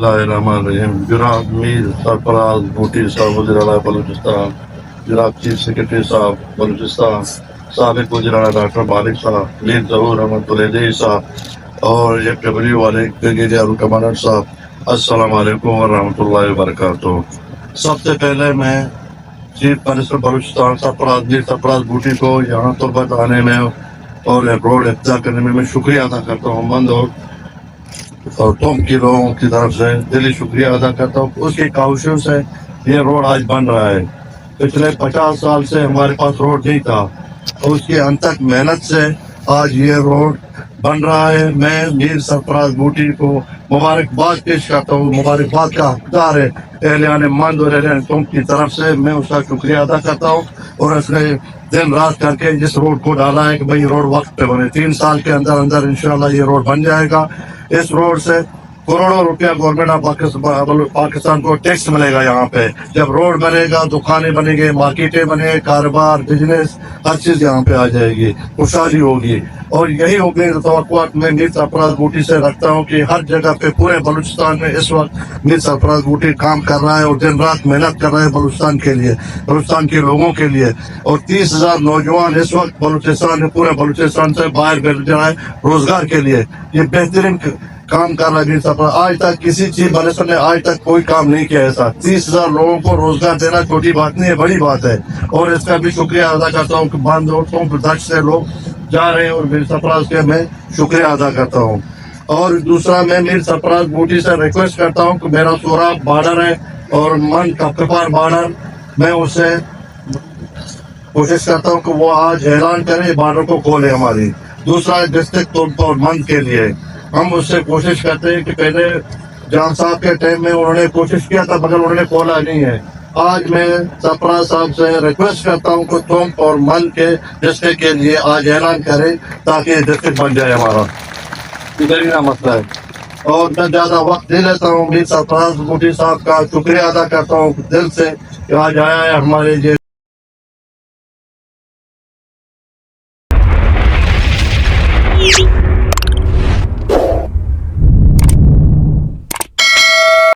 Bismillahirrahmanirrahim. Janaab Mir Sarfaraz Bhuti Sahab Wazir A'la Balochistan, Janaab Chief Secretary Sahab Balochistan, Sabiq Wazir A'la Dr. Malik Sahab, Mir Zahoor Ahmad Tuledi Sahab اور F W والے brigadier commander صاحب، السلام علیکم ورحمۃ اللہ وبرکاتہ۔ سب سے پہلے میں چیف منسٹر بلوچستان میر سرفراز بھوٹی کو یہاں تربت آنے میں اور روڈ افتتاح کرنے میں شکریہ ادا کرتا ہوں، مند اور ٹوم کے لوگوں کی طرف سے دلی شکریہ ادا کرتا ہوں۔ اس کی کاوشوں سے یہ روڈ آج بن رہا ہے۔ پچھلے 50 سال سے ہمارے پاس روڈ نہیں تھا اور اس کی انتھک محنت سے آج یہ روڈ بن رہا ہے۔ میں میر سرفراز بھوٹی کو مبارکباد پیش کرتا ہوں، مبارکباد کا حقدار ہے اہلیان مند اور اہلیان ٹوم کی طرف سے، میں اس کا شکریہ ادا کرتا ہوں۔ اور اس نے دن رات کر کے اس روڈ کو ڈالا ہے کہ بھئی روڈ وقت پہ بنے، 3 سال کے اندر اندر انشاءاللہ یہ روڈ بن جائے گا۔ اس روڈ سے کروڑوں روپیہ گورنمنٹ آف پاکستان کو ٹیکس ملے گا۔ یہاں پہ جب روڈ بنے گا، دکانیں بنے گی، مارکیٹیں بنے گی، کاروبار، بزنس، ہر چیز یہاں پہ آ جائے گی، خوشحالی ہوگی۔ اور یہی امید توقعات میں میر سرفراز بھوٹی سے رکھتا ہوں کہ ہر جگہ پہ پورے بلوچستان میں اس وقت میر سرفراز بھوٹی کام کر رہا ہے اور دن رات محنت کر رہا ہے بلوچستان کے لیے، بلوچستان کے لوگوں کے لیے۔ اور 30,000 نوجوان اس وقت بلوچستان پورے بلوچستان سے باہر بھیج رہا ہے روزگار کے لیے۔ یہ بہترین کام کر رہا ہے میر سرفراز۔ آج تک کسی چیف منسٹر نے آج تک کوئی کام نہیں کیا ایسا۔ 30,000 لوگوں کو روزگار دینا چھوٹی بات نہیں ہے، بڑی بات ہے۔ اور اس کا بھی شکریہ ادا کرتا ہوں کہ بند اور دش سے لوگ جا رہے ہیں اور میر سرفراز کے میں شکریہ ادا کرتا ہوں۔ اور دوسرا میں میر سرفراز بھوٹی سے ریکویسٹ کرتا ہوں کہ میرا سوراب بارڈر ہے اور من کپکپار بارڈر، میں اس سے کوشش کرتا ہوں کہ وہ آج اعلان کرے بارڈر کو کھولے ہماری۔ دوسرا ڈسٹرکٹ اور مند کے لیے ہم اس سے کوشش کرتے ہیں کہ پہلے جان صاحب کے ٹائم میں انہوں نے کوشش کیا تھا مگر انہوں نے کھولا نہیں ہے۔ آج میں سرفراز صاحب سے ریکویسٹ کرتا ہوں کہ تم اور من کے ڈسٹرکٹ کے لیے آج اعلان کریں تاکہ یہ ڈسٹرکٹ بن جائے ہمارا، ادھر مسئلہ ہے۔ اور میں زیادہ وقت نہیں لیتا ہوں، میر سرفراز بھوٹی صاحب کا شکریہ ادا کرتا ہوں دل سے کہ آج آیا ہے ہمارے یہ